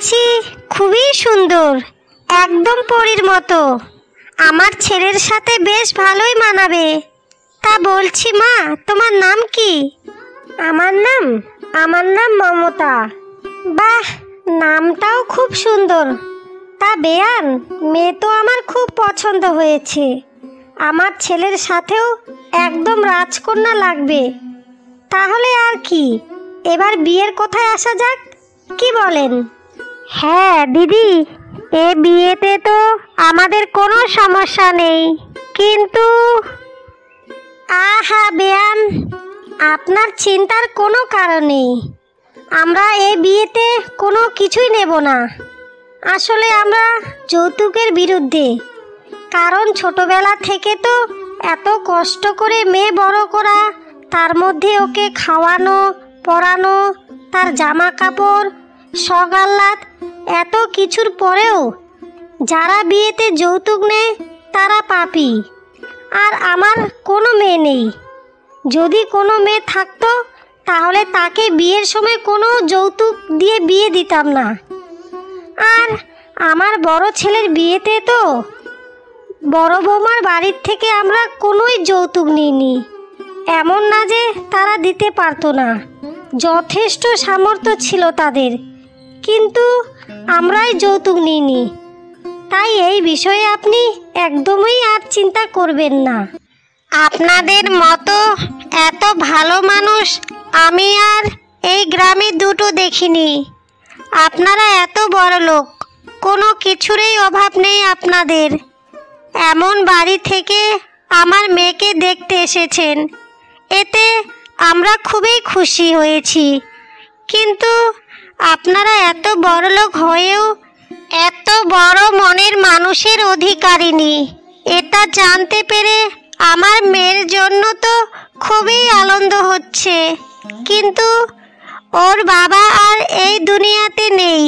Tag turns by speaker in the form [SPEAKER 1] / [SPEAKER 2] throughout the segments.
[SPEAKER 1] দেখছি খুবই সুন্দর, একদম পরীর মতো। আমার ছেলের সাথে বেশ ভালোই মানাবে। তা বলছি মা, তোমার নাম কি? আমার নাম মমতা। বাহ, নামটাও খুব সুন্দর। তা বেয়ান, মেয়ে তো আমার খুব পছন্দ হয়েছে। আমার ছেলের সাথেও একদম রাজকন্যা লাগবে। তাহলে আর কি, এবার বিয়ের কথায় আসা যাক, কি বলেন? হ্যাঁ দিদি, এ বিয়েতে তো আমাদের কোনো সমস্যা নেই, কিন্তু আহা বেয়ান, আপনার চিন্তার কোনো কারণ নেই। আমরা এই বিয়েতে কোনো কিছুই নেব না। আসলে আমরা যৌতুকের বিরুদ্ধে। কারণ ছোটবেলা থেকে তো এত কষ্ট করে মেয়ে বড় করা, তার মধ্যে ওকে খাওয়ানো, পরানো, তার জামা কাপড়, শখ আহ্লাদ, এত কিছুর পরেও যারা বিয়েতে যৌতুক নেয় তারা পাপী। আর আমার কোনো মেয়ে নেই। যদি কোনো মেয়ে থাকতো তাহলে তাকে বিয়ের সময় কোনো যৌতুক দিয়ে বিয়ে দিতাম না। আর আমার বড় ছেলের বিয়েতে তো বড় বৌমার বাড়ির থেকে আমরা কোনোই যৌতুক নিইনি। এমন না যে তারা দিতে পারতো না, যথেষ্ট সামর্থ্য ছিল তাদের, কিন্তু আমরাই যৌতুক নিইনি। তাই এই বিষয়ে আপনি একদমই আর চিন্তা করবেন না। আপনাদের মতো এত ভালো মানুষ আমি আর এই গ্রামে দুটো দেখিনি। আপনারা এত বড় লোক, কোনো কিছুরই অভাব নেই আপনাদের। এমন বাড়ি থেকে আমার মেয়েকে দেখতে এসেছেন, এতে আমরা খুবই খুশি হয়েছি। কিন্তু আপনারা এত বড় লোক হয়েও এত বড় মনের মানুষের অধিকারিনী, এটা জানতে পেরে আমার মেয়ের জন্য তো খুবই আনন্দ হচ্ছে। কিন্তু ওর বাবা আর এই দুনিয়াতে নেই।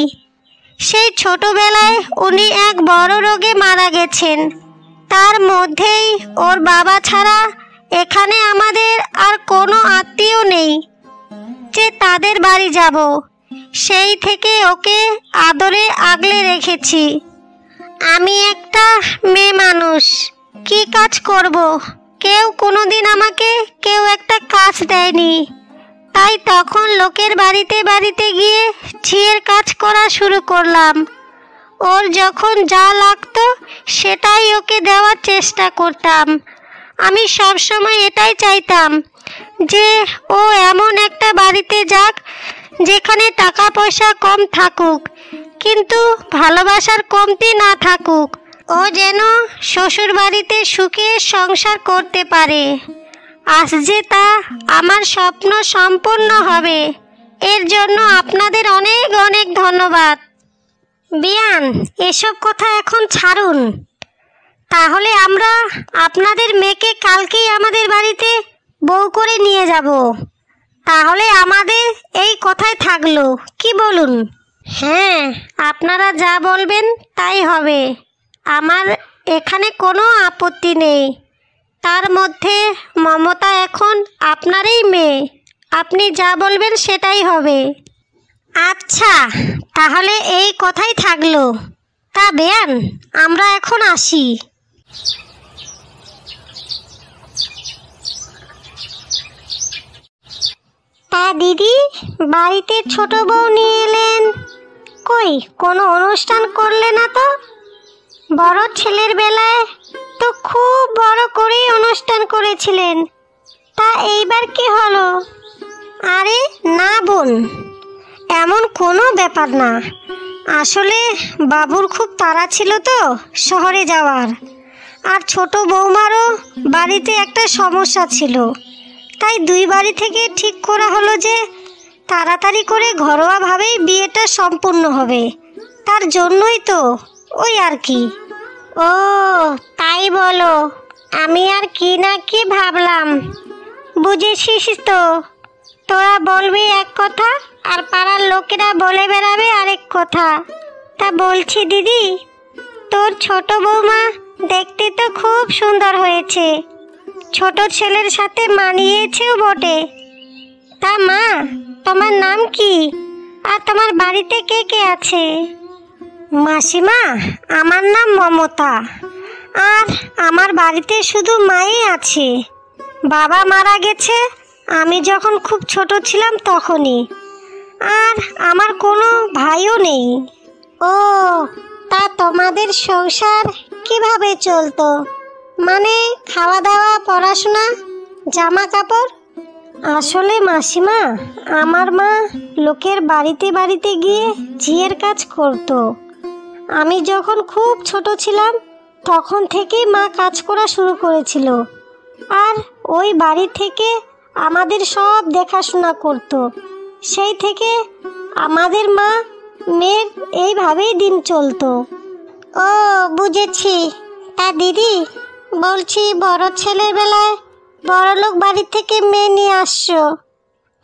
[SPEAKER 1] সেই ছোটবেলায় উনি এক বড় রোগে মারা গেছেন। তার মধ্যেই ওর বাবা ছাড়া এখানে আমাদের আর কোনো আত্মীয় নেই যে তাদের বাড়ি যাব। সেই থেকে ওকে আদরে আগলে রেখেছি। আমি একটা মেয়ে মানুষ, কি কাজ করব? কেউ কোনোদিন আমাকে কেউ একটা কাজ দেয়নি। তাই তখন লোকের বাড়িতে বাড়িতে গিয়ে ঝিয়ের কাজ করা শুরু করলাম। ওর যখন যা লাগতো সেটাই ওকে দেওয়ার চেষ্টা করতাম। আমি সবসময় এটাই চাইতাম যে ও এমন একটা বাড়িতে যাক যেখানে টাকা পয়সা কম থাকুক, কিন্তু ভালোবাসার কমতি না থাকুক। ও যেন শ্বশুর বাড়িতে সুখে সংসার করতে পারে। আজ যে তা আমার স্বপ্ন সম্পূর্ণ হবে। এর জন্য আপনাদের অনেক অনেক ধন্যবাদ। বিয়ান, এসব কথা এখন ছাড়ুন। তাহলে আমরা আপনাদের মেয়েকে কালকেই আমাদের বাড়িতে বউ করে নিয়ে যাব। তাহলে আমাদের এই কথাই থাকলো, কি বলুন? হ্যাঁ, আপনারা যা বলবেন তাই হবে। আমার এখানে কোনো আপত্তি নেই। তার মধ্যে মমতা এখন আপনারই মেয়ে, আপনি যা বলবেন সেটাই হবে। আচ্ছা, তাহলে এই কথাই থাকলো। তা বেয়ান, আমরা এখন আসি। তা দিদি, বাড়িতে ছোট বউ নিয়ে এলেন, কই কোনো অনুষ্ঠান করলে না তো? বড় ছেলের বেলায় তো খুব বড় করেই অনুষ্ঠান করেছিলেন, তা এইবার কি হলো? আরে না বোন, এমন কোনো ব্যাপার না। আসলে বাবুর খুব তাড়া ছিল তো শহরে যাওয়ার, আর ছোট বৌমারও বাড়িতে একটা সমস্যা ছিল। তাই দুই বাড়ি থেকে ঠিক করা হলো যে তাড়াতাড়ি করে ঘরোয়াভাবেই বিয়েটা সম্পূর্ণ হবে। তার জন্যই তো, ওই আর কি। ও তাই বলো, আমি আর কি না কি ভাবলাম। বুঝেছিস তো, তোরা বলবি এক কথা আর পাড়ার লোকেরা বলে বেড়াবে আরেক কথা। তা বলছি দিদি, তোর ছোট বৌমা দেখতে তো খুব সুন্দর হয়েছে, ছোট ছেলের সাথে মানিয়েছেও বটে। তা মা, তোমার নাম কি? আর তোমার বাড়িতে কে কে আছে? মাসিমা, আমার নাম মমতা। আর আমার বাড়িতে শুধু মাই আছে। বাবা মারা গেছে আমি যখন খুব ছোট ছিলাম তখনই। আর আমার কোনো ভাইও নেই। ও, তা তোমাদের সংসার কিভাবে চলতো? মানে খাওয়া দাওয়া, পড়াশোনা, জামা কাপড়? আসলে মাসিমা, আমার মা লোকের বাড়িতে বাড়িতে গিয়ে ঝিয়ের কাজ করতো। আমি যখন খুব ছোট ছিলাম তখন থেকেই মা কাজ করা শুরু করেছিল। আর ওই বাড়ি থেকে আমাদের সব দেখাশোনা করতো। সেই থেকে আমাদের মা মেয়ের এইভাবেই দিন চলতো। ও, বুঝেছি। তা দিদি, বলছি বড় ছেলের বেলায় বড়লোক বাড়ি থেকে মেয়ে নিয়ে আসছো,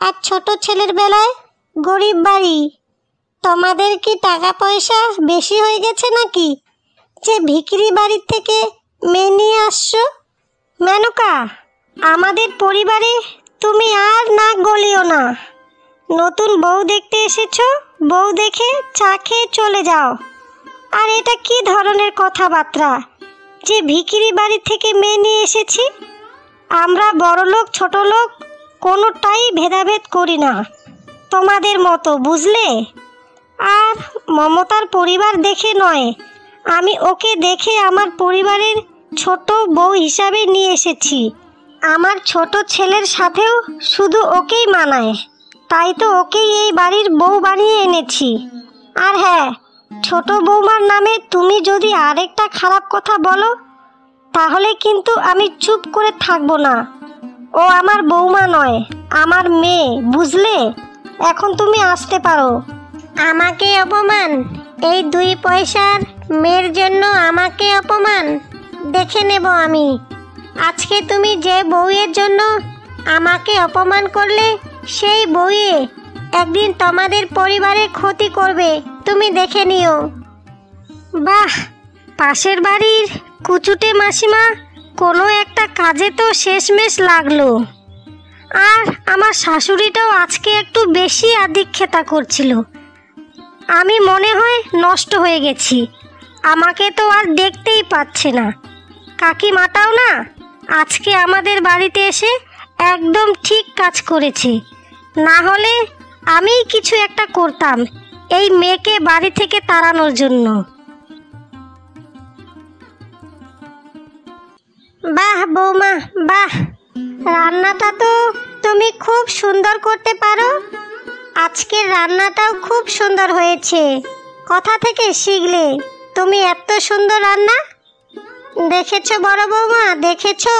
[SPEAKER 1] আর ছোট ছেলের বেলায় গরিব বাড়ি। তোমাদের কি টাকা পয়সা বেশি হয়ে গেছে নাকি যে ভিখিরি বাড়ির থেকে মেয়ে নিয়ে আসছো? মেনকা, আমাদের পরিবারে তুমি আর নাক গলিও না। নতুন বউ দেখতে এসেছো, বউ দেখে চা খেয়ে চলে যাও। আর এটা কি ধরনের কথাবার্তা যে ভিখিরি বাড়ি থেকে মেয়ে নিয়ে এসেছি? আমরা বড়লোক ছোটলোক কোনোটাই ভেদাভেদ করি না তোমাদের মতো, বুঝলে? আর মমতার পরিবার দেখে নয়, আমি ওকে দেখে আমার পরিবারের ছোট বউ হিসাবে নিয়ে এসেছি। আমার ছোট ছেলের সাথেও শুধু ওকেই মানায়, তাই তো ওকেই এই বাড়ির বউ বানিয়ে এনেছি। আর হ্যাঁ, ছোট বৌমার নামে তুমি যদি আরেকটা খারাপ কথা বলো তাহলে কিন্তু আমি চুপ করে থাকবো না। ও আমার বৌমা নয়, আমার মেয়ে, বুঝলে? এখন তুমি আসতে পারো। আমাকে অপমান? এই 2 পয়সার মেয়ের জন্য আমাকে অপমান? দেখে নেব আমি। আজকে তুমি যে বউয়ের জন্য আমাকে অপমান করলে সেই বউয়ে একদিন তোমাদের পরিবারের ক্ষতি করবে, তুমি দেখে নিও। বাহ, পাশের বাড়ির কুচুটে মাসিমা কোনো একটা কাজে তো শেষমেশ লাগলো। আর আমার শাশুড়িটাও আজকে একটু বেশি আদিক্ষেতা করছিল। আমি মনে হয় নষ্ট হয়ে গেছি, আমাকে তো আর দেখতেই পাচ্ছে না। কাকিমাটাও না আজকে আমাদের বাড়িতে এসে একদম ঠিক কাজ করেছে। না হলে আমিই কিছু একটা করতাম এই মেয়েকে বাড়ি থেকে তাড়ানোর জন্য। বাহ বৌমা, বাহ, রান্নাটা তো তুমি খুব সুন্দর করতে পারো। আজকের রান্নাটাও খুব সুন্দর হয়েছে। কোথা থেকে শিখলে তুমি এত সুন্দর রান্না? দেখেছো বড় বৌমা, দেখেছো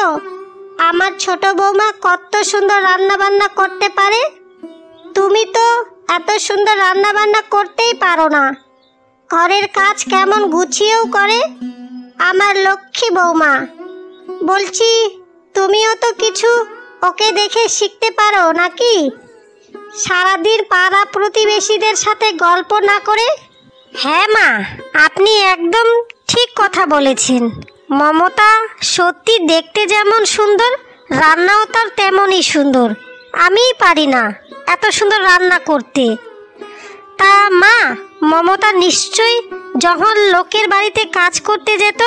[SPEAKER 1] আমার ছোট বৌমা কত সুন্দর রান্না বান্না করতে পারে? তুমি তো এত সুন্দর রান্না বান্না করতেই পারো না। ঘরের কাজ কেমন গুছিয়েও করে আমার লক্ষ্মী বৌমা। বলছি তুমিও তো কিছু ওকে দেখে শিখতে পারো নাকি? সারাদিন পাড়া প্রতিবেশীদের সাথে গল্প না করে। হ্যাঁ মা, আপনি একদম ঠিক কথা বলেছেন। মমতা সত্যি দেখতে যেমন সুন্দর, রান্নাও তার তেমনই সুন্দর। আমিই পারি না এত সুন্দর রান্না করতে। তা মা, মমতা নিশ্চয়ই যখন লোকের বাড়িতে কাজ করতে যেত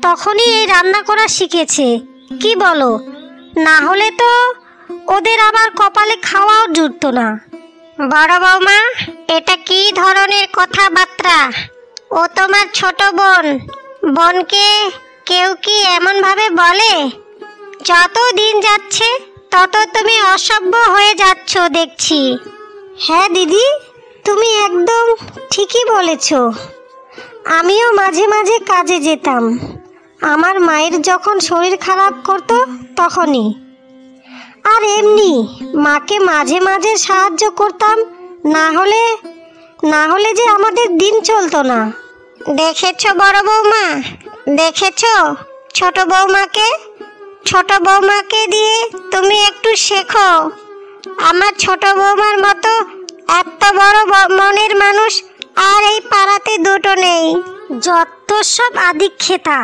[SPEAKER 1] তখনই এই রান্না করা শিখেছে, কি বলো? না হলে তো ওদের আবার কপালে খাওয়াও জুটতো না। বড় বৌমা, এটা কি ধরনের কথাবার্তা? ও তোমার ছোট বোন। বোনকে কেউ কি এমনভাবে বলে? যত দিন যাচ্ছে তত তুমি অসভ্য হয়ে যাচ্ছ দেখছি। হ্যাঁ দিদি, তুমি একদম ঠিকই বলেছ। আমিও মাঝে মাঝে কাজে যেতাম। আমার মায়ের যখন শরীর খারাপ করতো তখনই। আর এমনি মাকে মাঝে মাঝে সাহায্য করতাম, না হলে যে আমাদের দিন চলতো না। দেখেছো বড় বৌমা, দেখেছো ছোট বৌমাকে? ছোট বৌমাকে দিয়ে তুমি একটু শেখো। আমার ছোট বৌমার মতো এত বড় মনের মানুষ আর এই পাড়াতে দুটো নেই। যত সব আদিক্ষেতা,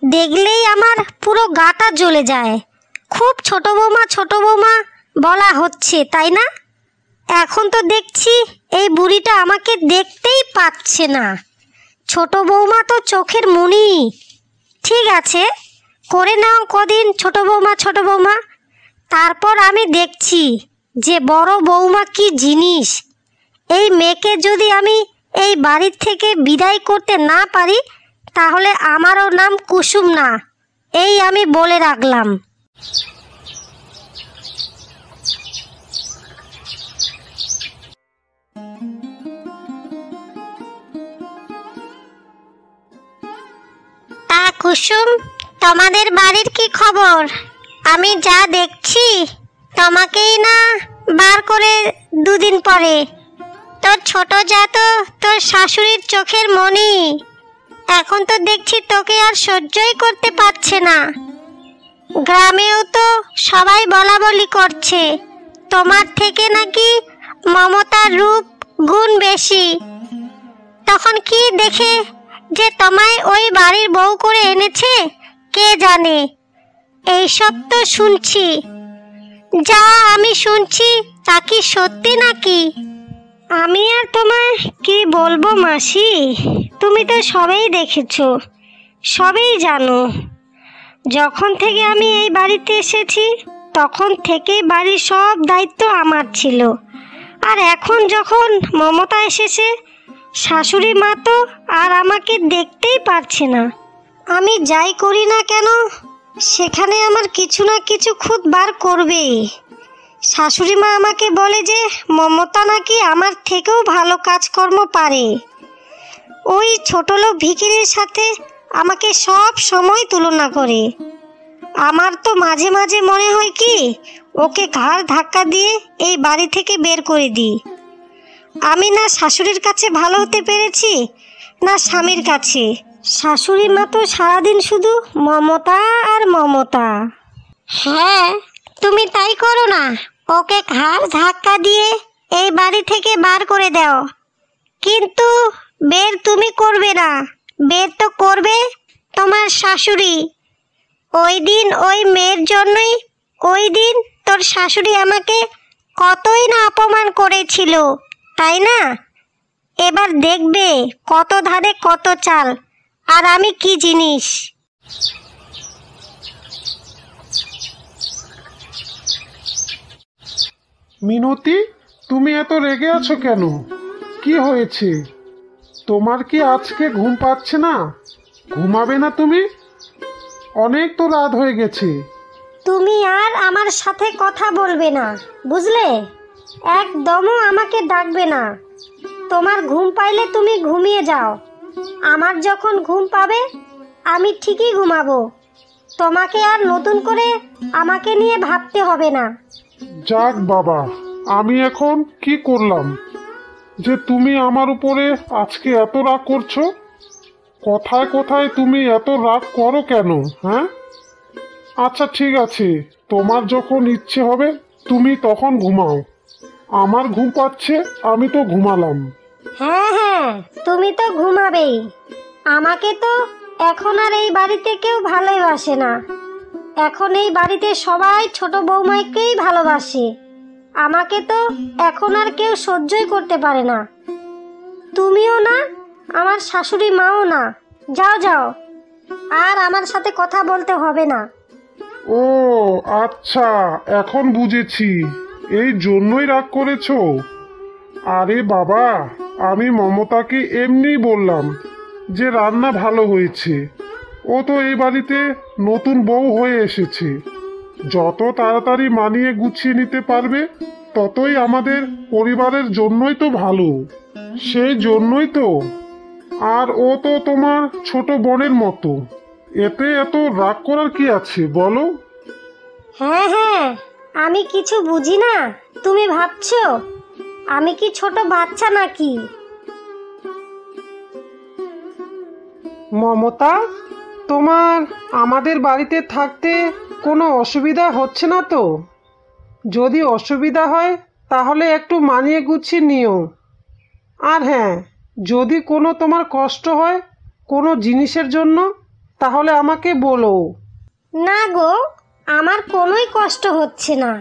[SPEAKER 1] দেখলেই আমার পুরো গাটা জ্বলে যায়। খুব ছোট বৌমা বলা হচ্ছে, তাই না? এখন তো দেখছি এই বুড়িটা আমাকে দেখতেই পাচ্ছে না। ছোট বৌমা তো চোখের মণি। ঠিক আছে, করে নাও কদিন ছোট বৌমা, তারপর আমি দেখছি যে বড় বৌমা কি জিনিস। এই মেয়েকে যদি আমি এই বাড়ির থেকে বিদায় করতে না পারি তাহলে আমারও নাম কুসুম না, এই আমি বলে রাখলাম। তা কুসুম, তোমাদের বাড়ির কি খবর? আমি যা দেখছি তোমাকেই না বার করে দুদিন পরে। তোর ছোট যা তো তোর শাশুড়ির চোখের মণি, এখন তো দেখছি তোকে আর সহ্যই করতে পারছে না। গ্রামেও তো সবাই বলা বলি করছে তোমার থেকে নাকি মমতার রূপ গুণ বেশি। তখন কি দেখে যে তোমায় ওই বাড়ির বউ করে এনেছে কে জানে। এইসব তো শুনছি, যা আমি শুনছি তা কি সত্যি নাকি? আমি আর তোমায় কি বলবো মাসি, তুমি তো সবই দেখেছো, সবই জানো। যখন থেকে আমি এই বাড়িতে এসেছি তখন থেকে বাড়ির সব দায়িত্ব আমার ছিল। আর এখন যখন মমতা এসেছে, শাশুড়ি মা তো আর আমাকে দেখতেই পারছে না। আমি যাই করি না কেন সেখানে আমার কিছু না কিছু খুঁত বার করবেই। শাশুড়ি মা আমাকে বলে যে মমতা নাকি আমার থেকেও ভালো কাজকর্ম পারে। ওই ছোটলোক ভিখিরির সাথে আমাকে সব সময় তুলনা করে। আমার তো মাঝে মাঝে মনে হয় কি ওকে ঘাড় ধাক্কা দিয়ে এই বাড়ি থেকে বের করে দিই। আমি না শাশুড়ির কাছে ভালো হতে পেরেছি না স্বামীর কাছে। শাশুড়ি মা তো সারাদিন শুধু মমতা আর মমতা। হ্যাঁ, তুমি তাই করো না, ওকে ঘাড় ধাক্কা দিয়ে এই বাড়ি থেকে বার করে দাও। কিন্তু বের তুমি করবে না, বের তো করবে তোমার শাশুড়ি। ওই দিন ওই মেয়ের জন্যই ওই দিন তোর শাশুড়ি আমাকে কতই না অপমান করেছিল, তাই না? এবার দেখবে কত ধারে কত চাল, আর আমি কি জিনিস।
[SPEAKER 2] মিনতি, তুমি এত রেগে আছো কেন? কি হয়েছে? তোমার কি আজকে ঘুম পাচ্ছে না? ঘুমাবে না তুমি? অনেক তো রাত হয়ে গেছে।
[SPEAKER 1] তুমি আর আমার সাথে কথা বলবে না, বুঝলে? একদমও আমাকে ডাকবে না। তোমার ঘুম পাইলে তুমি ঘুমিয়ে যাও। আমার যখন ঘুম পাবে আমি ঠিকই ঘুমাবো। তোমাকে আর নতুন করে আমাকে নিয়ে ভাবতে হবে না।
[SPEAKER 2] যাক বাবা, আমি এখন কি করলাম যে তুমি আমার উপরে আজকে এত রাগ করছো? কথায় কথায় তুমি এত রাগ করো কেন? হ্যাঁ, আচ্ছা ঠিক আছে, তোমার যখন ইচ্ছে হবে তুমি তখন ঘুমাও। আমার ঘুম পাচ্ছে, আমি তো ঘুমালাম।
[SPEAKER 1] হ্যাঁ হ্যাঁ, তুমি তো ঘুমাবেই। আমাকে তো এখন আর এই বাড়িতে কেউ ভালোবাসে না। এখন এই বাড়িতে সবাই ছোট বৌমাকেই ভালোবাসে। আমাকে তো এখন আর কেউ সহ্যই করতে পারে না। তুমিও না, আমার শাশুড়ি মাও না। যাও যাও, আর আমার সাথে কথা বলতে হবে না।
[SPEAKER 2] ও আচ্ছা, এখন বুঝেছি, এই জন্যই রাগ করেছো। আরে বাবা, আমি মমতাকে এমনি বললাম যে রান্না ভালো হয়েছে। ও তো এই বাড়িতে নতুন বউ হয়ে এসেছে। যত তাড়াতাড়ি মানিয়ে গুছিয়ে নিতে পারবে ততই আমাদের পরিবারের জন্যই তো ভালো। সেই জন্যই তো। আর ও তো তোমার ছোট বোনের মতো, এতে এত রাগ করার কি আছে বলো?
[SPEAKER 1] হ্যাঁ হ্যাঁ, আমি কিছু বুঝি না তুমি ভাবছো? আমি কি ছোট বাচ্চা নাকি?
[SPEAKER 3] মমতা, তোমার আমাদের বাড়িতে থাকতে কোনো অসুবিধা হচ্ছে না তো? যদি অসুবিধা হয় তাহলে একটু মানিয়ে গুছিয়ে নিও। আর হ্যাঁ, যদি কোনো তোমার কষ্ট হয় কোনো জিনিসের জন্য তাহলে আমাকে বলো।
[SPEAKER 1] না গো, আমার কোনোই কষ্ট হচ্ছে না।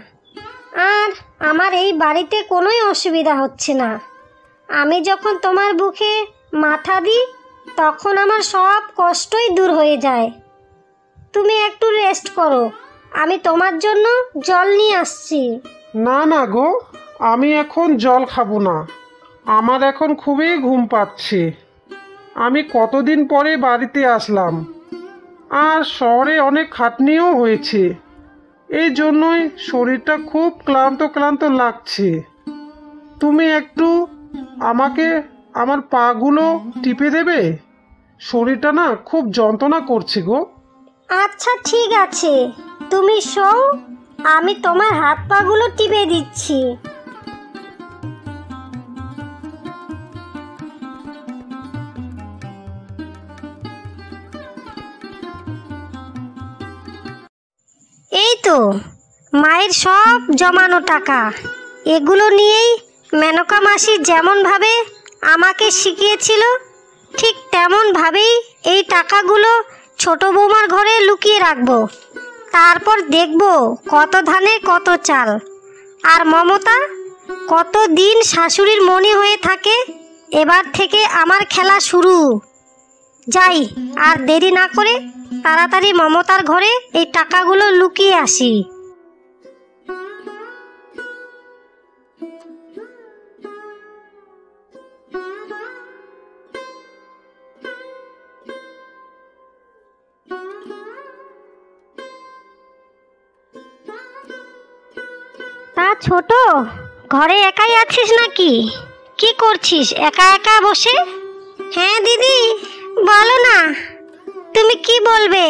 [SPEAKER 1] আর আমার এই বাড়িতে কোনোই অসুবিধা হচ্ছে না। আমি যখন তোমার বুকে মাথা দিই তখন আমার সব কষ্টই দূর হয়ে যায়। তুমি একটু রেস্ট করো, আমি তোমার জন্য জল নিয়ে আসছি।
[SPEAKER 3] না না গো, আমি এখন জল খাবো না। আমার এখন খুবই ঘুম পাচ্ছে। আমি কতদিন পরে বাড়িতে আসলাম, আর শহরে অনেক খাটনিও হয়েছে। এই জন্যই শরীরটা খুব ক্লান্ত ক্লান্ত লাগছে। তুমি একটু আমাকে আমার পাগুলো টিপে দেবে? শরীরটা না খুব যন্ত্রণা করছে গো।
[SPEAKER 1] আচ্ছা ঠিক আছে, তুমি শোও, আমি তোমার হাত পাগুলো টিপে দিচ্ছি। এই তো মায়ের সব জমানো টাকা, এগুলো নিয়েই মেনকা মাসি যেমনভাবে আমাকে শিখিয়েছিল ঠিক তেমনভাবেই এই টাকাগুলো ছোট বৌমার ঘরে লুকিয়ে রাখবো। তারপর দেখব কত ধানে কত চাল। আর মমতা কত দিন শাশুড়ির মনি হয়ে থাকে। এবার থেকে আমার খেলা শুরু। যাই, আর দেরি না করে তাড়াতাড়ি মমতার ঘরে এই টাকাগুলো লুকিয়ে আসি। তা ছোট, ঘরে একাই আছিস নাকি? কি করছিস একা একা বসে? হ্যাঁ দিদি, বলো না, তুমি কি বলবে?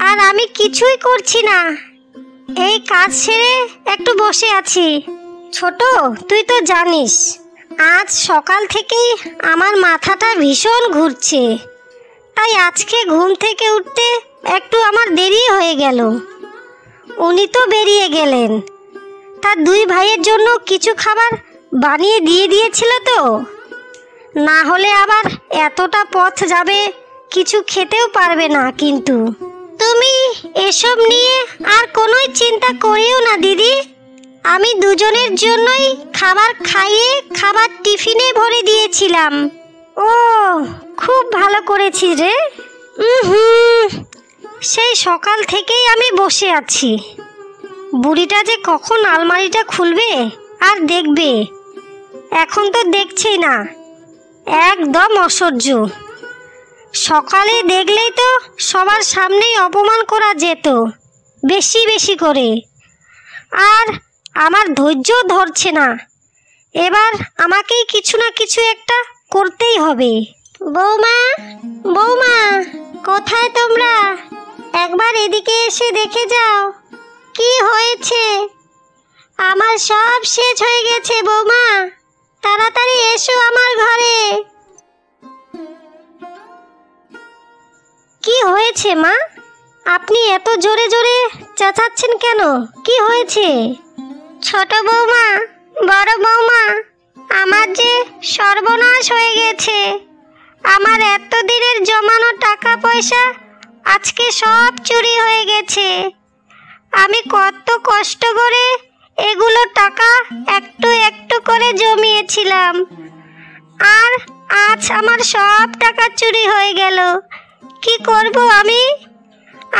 [SPEAKER 1] আর আমি কিছুই করছি না, এই কাজ সেরে একটু বসে আছি। ছোট, তুই তো জানিস আজ সকাল থেকেই আমার মাথাটা ভীষণ ঘুরছে, তাই আজকে ঘুম থেকে উঠতে একটু আমার দেরি হয়ে গেল। উনি তো বেরিয়ে গেলেন, তার দুই ভাইয়ের জন্য কিছু খাবার বানিয়ে দিয়ে দিয়েছিল তো, না হলে আবার এতটা পথ যাবে কিছু খেতেও পারবে না। কিন্তু তুমি এসব নিয়ে আর কোনোই চিন্তা করিও না দিদি, আমি দুজনের জন্যই খাবার খাইয়ে খাবার টিফিনে ভরে দিয়েছিলাম। ও, খুব ভালো করেছিস রে। সেই সকাল থেকেই আমি বসে আছি, বুড়িটা যে কখন আলমারিটা খুলবে আর দেখবে, এখন তো দেখছেই না, একদম অসহ্য। সকালে দেখলেই তো সবার সামনেই অপমান করা যেত বেশি বেশি করে, আর আমার ধৈর্য ধরছে না। এবার আমাকেই কিছু না কিছু একটা করতেই হবে। বৌমা, বৌমা, কোথায় তোমরা? একবার এদিকে এসে দেখে যাও কি হয়েছে। আমার সব শেষ হয়ে গেছে বৌমা, তাড়াতাড়ি এসো আমার ঘরে। কি হয়েছে মা? আপনি এত জোরে জোরে চেঁচাচ্ছেন কেন? কি হয়েছে? ছোট বৌমা, বড় বৌমা, আমার যে সর্বনাশ হয়ে গেছে। আমার এতদিনের জমানো টাকা পয়সা আজকে সব চুরি হয়ে গেছে। আমি কত কষ্ট করে এগুলো টাকা একটু একটু করে জমিয়েছিলাম, আর আজ আমার সব টাকা চুরি হয়ে গেল। কি করব আমি?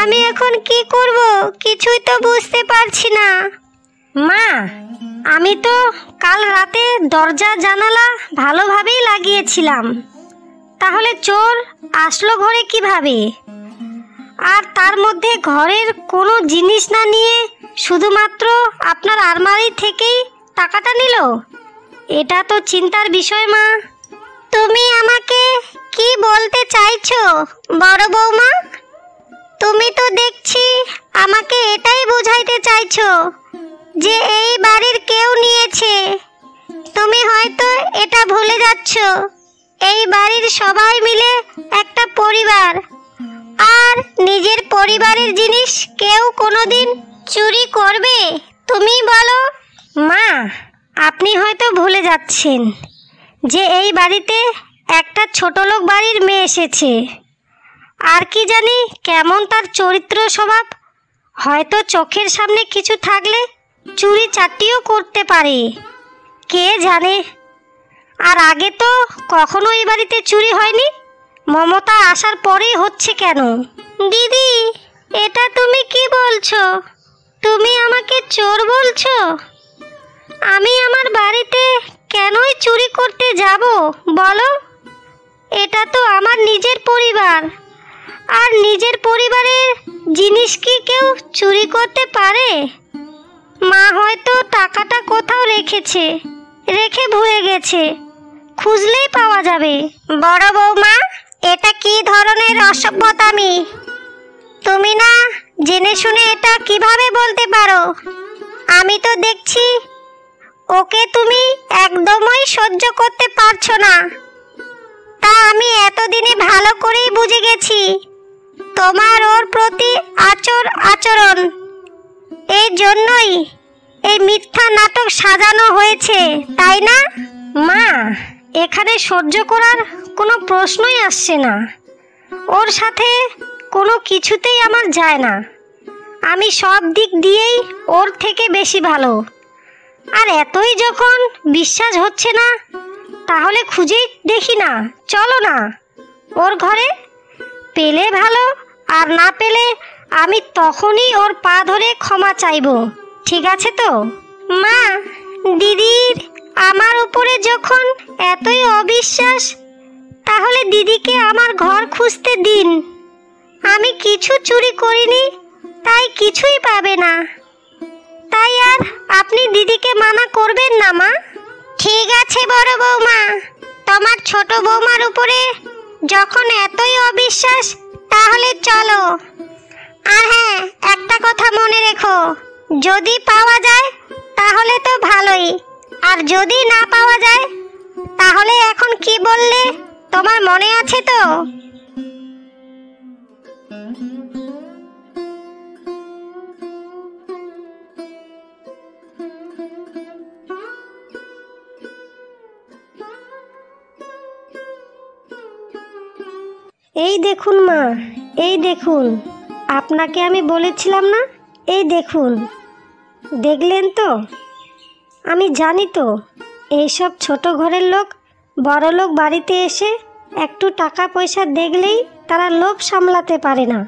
[SPEAKER 1] আমি এখন কি করব কিছুই তো বুঝতে পারছি না। মা, আমি তো কাল রাতে দরজা জানালা ভালোভাবেই লাগিয়েছিলাম, তাহলে চোর আসলো ঘরে কিভাবে? আর তার মধ্যে ঘরের কোনো জিনিস না নিয়ে শুধুমাত্র আপনার আলমারি থেকেই টাকাটা নিল? এটা তো চিন্তার বিষয় মা। তুমি আমাকে কি বলতে চাইছো বড় বৌমা? তুমি তো দেখছি আমাকে এটাই বোঝাইতে চাইছো যে এই বাড়ির কেউ নিয়েছে। তুমি হয়তো এটা ভুলে যাচ্ছ, এই বাড়ির সবাই মিলে একটা পরিবার, আর নিজের পরিবারের জিনিস কেউ কোনোদিন চুরি করবে? তুমি বলো। মা, আপনি হয়তো ভুলে যাচ্ছেন যে এই বাড়িতে একটা ছোটলোক বাড়ির মেয়ে এসেছে, আর কি জানি কেমন তার চরিত্র স্বভাব। হয়তো চোখের সামনে কিছু থাকলে চুরি চাটিও করতে পারে, কে জানে। আর আগে তো কখনো এই বাড়িতে চুরি হয়নি, মমতা আসার পরেই হচ্ছে কেন? দিদি, এটা তুমি কি বলছো? তুমি আমাকে চোর বলছো? আমি আমার বাড়িতে কেনই চুরি করতে যাব বলো? এটা তো আমার নিজের পরিবার, আর নিজের পরিবারের জিনিস কি কেউ চুরি করতে পারে? মা হয়তো টাকাটা কোথাও রেখে ভুলে গেছে, খুঁজলেই পাওয়া যাবে। বড় বৌমা, এটা কি ধরনের অসভ্যতামি? তুমি না জেনে শুনে এটা কিভাবে বলতে পারো? আমি তো দেখছি ওকে তুমি একদমই সহ্য করতে পারছো না। তা আমি এতদিনে ভালো করেই বুঝে গেছি তোমার ওর প্রতি আচরণ। এই জন্যই এই মিথ্যা নাটক সাজানো হয়েছে, তাই না? মা, এখানে সহ্য করার কোনো প্রশ্নই আসছে না। ওর সাথে কোনো কিছুতেই আমার যায় না। আমি সব দিক দিয়েই ওর থেকে বেশি ভালো। আর এতই যখন বিশ্বাস হচ্ছে না, তাহলে খুঁজেই দেখি না, চলো না ওর ঘরে। পেলে ভালো, আর না পেলে আমি তখনই ওর পা ধরে ক্ষমা চাইবো, ঠিক আছে তো? মা, দিদির আমার উপরে যখন এতই অবিশ্বাস, তাহলে দিদিকে আমার ঘর খুঁজতে দিন। আমি কিছু চুরি করিনি, তাই কিছুই পাবে না। তাই আর আপনি দিদিকে মানা করবেন না মা। ঠিক আছে বড় বৌমা, তোমার ছোট বৌমার উপরে যখন এতই অবিশ্বাস, তাহলে চলো। আর হ্যাঁ, একটা কথা মনে রেখো, যদি পাওয়া যায় তাহলে তো ভালোই, আর যদি না পাওয়া যায় তাহলে এখন কি বললে তোমার মনে আছে তো? এই দেখুন মা, এই দেখুন, আপনাকে আমি বলেছিলাম না, এই দেখুন, দেখলেন তো? আমি জানি তো এইসব ছোট ঘরের লোক বড় লোক বাড়িতে এসে একটু টাকা পয়সা দেখলেই তারা লোভ সামলাতে পারে না।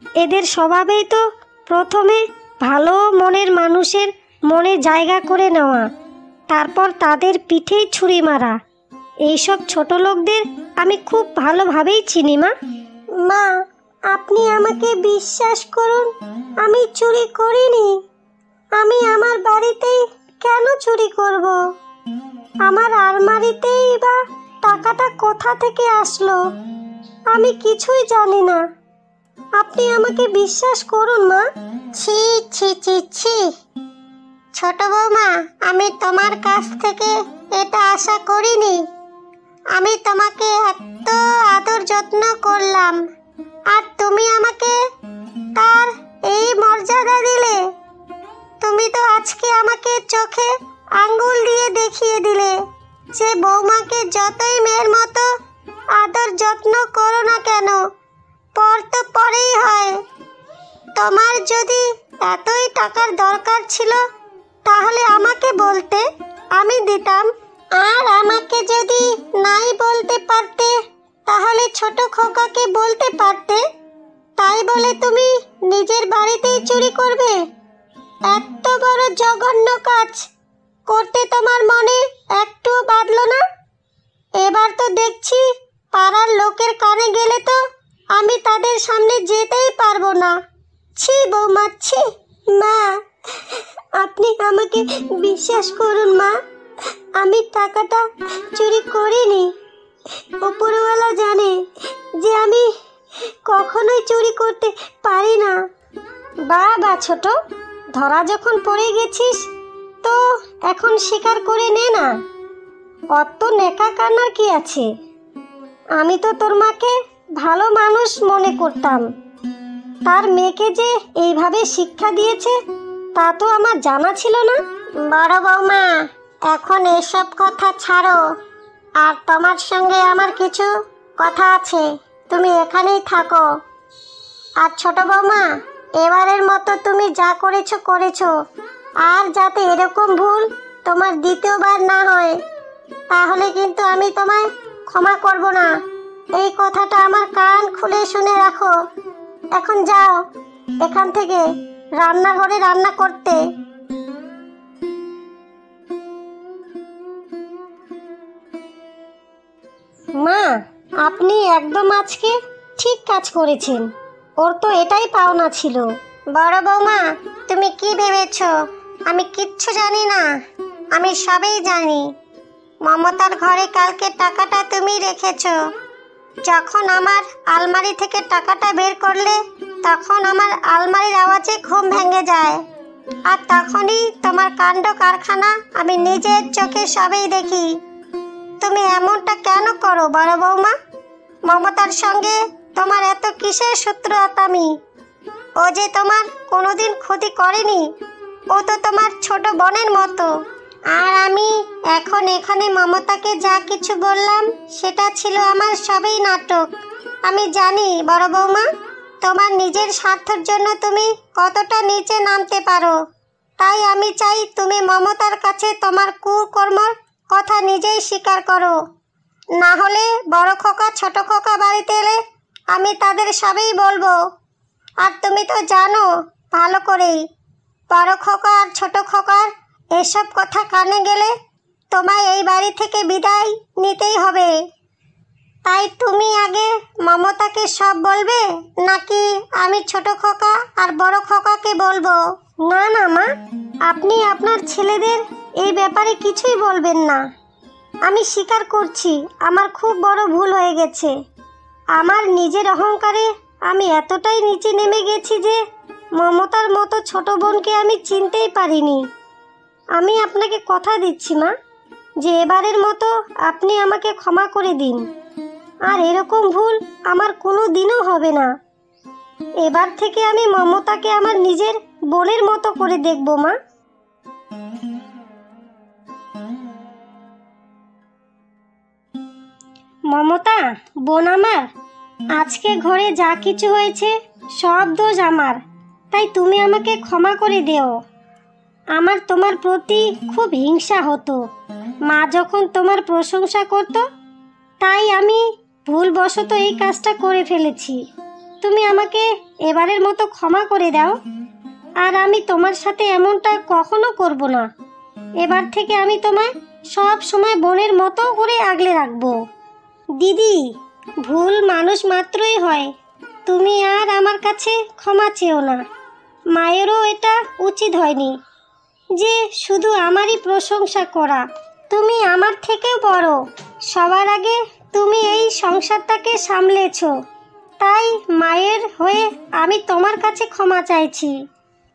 [SPEAKER 1] এদের স্বভাবেই তো প্রথমে ভালো মনের মানুষের মনে জায়গা করে নেওয়া, তারপর তাদের পিঠেই ছুরি মারা। এইসব ছোট লোকদের আমি খুব ভালোভাবেই চিনি মা। মা, আপনি আমাকে বিশ্বাস করুন, আমি চুরি করিনি। আমি আমার বাড়িতেই কেন চুরি করব? আমার আলমারিতেই বা টাকাটা কোথা থেকে আসলো আমি কিছুই জানি না। আপনি আমাকে বিশ্বাস করুন মা। ছি ছি ছি ছি, ছোট বৌমা, আমি তোমার কাছ থেকে এটা আশা করিনি। আমি তোমাকে এত আদর যত্ন করলাম, আর তুমি আমাকে তার এই মর্যাদা দিলে? তুমি তো আজকে আমাকে চোখে আঙ্গুল দিয়ে দেখিয়ে দিলে যে বৌমাকে যতই মেয়ের মতো আদর যত্ন করো না কেন, পর তো পরেই হয়। তোমার যদি এতই টাকার দরকার ছিল তাহলে আমাকে বলতে, আমি দিতাম। আর আমাকে যদি নাই বলতে পারতে তাহলে ছোট খোকাকে বলতে পারতে। তাই বলে তুমি নিজের বাড়িতেই চুরি করবে? এত বড় জঘন্য কাজ করতে তোমার মনে একটুও বাঁধলো না? এবার তো দেখছি পাড়ার লোকের কানে গেলে তো আমি তাদের সামনে যেতেই পারবো না। ছি বৌমা, ছি। মা, আপনি আমাকে বিশ্বাস করুন মা, আমি টাকাটা চুরি করিনি। উপরওয়ালা জানে যে আমি কখনোই চুরি করতে পারি না। বাবা ছোট, ধরা যখন পড়ে গেছিস তো এখন স্বীকার করে নে না, অত নেকা কান্নার কি আছে? আমি তো তোর মাকে ভালো মানুষ মনে করতাম, তার মেয়েকে যে এইভাবে শিক্ষা দিয়েছে তা তো আমার জানা ছিল না। বড় বৌমা, এখন এসব কথা ছাড়ো, আর তোমার সঙ্গে আমার কিছু কথা আছে, তুমি এখানেই থাকো। আর ছোট বৌমা, এবারের মতো তুমি যা করেছো, আর যাতে এরকম ভুল তোমার দ্বিতীয়বার না হয়, তাহলে কিন্তু আমি তোমায় ক্ষমা করব না। এই কথাটা আমার কান খুলে শুনে রাখো। এখন যাও এখান থেকে, রান্নাঘরে রান্না করতে। মা, আপনি একদম আজকে ঠিক কাজ করেছেন। ওর তো এটাই পাওনা ছিল। বড় বৌমা, তুমি কি ভেবেছো আমি কিচ্ছু জানি না? আমি সবই জানি। মমতার ঘরে কালকে টাকাটা তুমি রেখেছো। যখন আমার আলমারি থেকে টাকাটা বের করলে, তখন আমার আলমারির আওয়াজে ঘুম ভেঙে যায়। আর তখনই তোমার কাণ্ড কারখানা আমি নিজের চোখে সবই দেখি। তুমি এমনটা কেন করো বড় বৌমা? মমতার সঙ্গে তোমার এত কিসের শত্রুতামি? ও যে তোমার কোনোদিন ক্ষতি করেনি। ও তো তোমার ছোট বোনের মতো। আর আমি এখন এখানে মমতাকে যা কিছু বললাম, সেটা ছিল আমার সবই নাটক। আমি জানি বড় বৌমা, তোমার নিজের স্বার্থের জন্য তুমি কতটা নিচে নামতে পারো। তাই আমি চাই তুমি মমতার কাছে তোমার কুকর্মর কথা নিজেই স্বীকার করো। না হলে বড় খোকা ছোট খোকা বাড়িতে এলে আমি তাদের সবই বলবো। আর তুমি তো জানো ভালো করেই, বড় খোকা আর ছোট খোকার এসব কথা কানে গেলে তোমায় এই বাড়ি থেকে বিদায় নিতেই হবে। তাই তুমি আগে মমতাকে সব বলবে, নাকি আমি ছোট খোকা আর বড় খোকাকে বলবো? না না মা, আপনি আপনার ছেলেদের এই ব্যাপারে কিছুই বলবেন না। আমি স্বীকার করছি আমার খুব বড় ভুল হয়ে গেছে। আমার নিজের অহংকারে আমি এতটাই নিচে নেমে গেছি যে মমতার মতো ছোট বোনকে আমি চিনতেই পারিনি। আমি আপনাকে কথা দিচ্ছি মা, যে এবারের মতো আপনি আমাকে ক্ষমা করে দিন। আর এরকম ভুল আমার কোনো দিনও হবে না। এবার থেকে আমি মমতাকে আমার নিজের বোনের মতো করে দেখব মা। মমতা বোন আমার, আজকে ঘরে যা কিছু হয়েছে সব দোষ আমার। তাই তুমি আমাকে ক্ষমা করে দিও। আমার তোমার প্রতি খুব হিংসা হতো। মা যখন তোমার প্রশংসা করত, তাই আমি ভুলবশত এই কাজটা করে ফেলেছি। তুমি আমাকে এবারের মতো ক্ষমা করে দাও। আর আমি তোমার সাথে এমনটা কখনো করব না। এবার থেকে আমি তোমায় সব সময় বোনের মতো করে আগলে রাখবো। দিদি, ভুল মানুষ মাত্রই হয়। তুমি আর আমার কাছে ক্ষমা চেও না। মায়েরও এটা উচিত হয়নি যে শুধু আমারই প্রশংসা করা। তুমি আমার থেকেও বড়। সবার আগে তুমি এই সংসারটাকে সামলেছো। তাই মায়ের হয়ে আমি তোমার কাছে ক্ষমা চাইছি।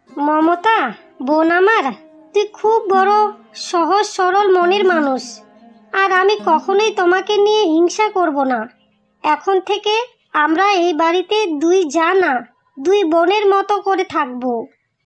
[SPEAKER 1] মমতা বোন আমার, তুই খুব বড় সহজ সরল মনের মানুষ। আর আমি কখনোই তোমাকে নিয়ে হিংসা করব না। এখন থেকে আমরা এই বাড়িতে দুই জানা, দুই বোনের মতো করে থাকবো।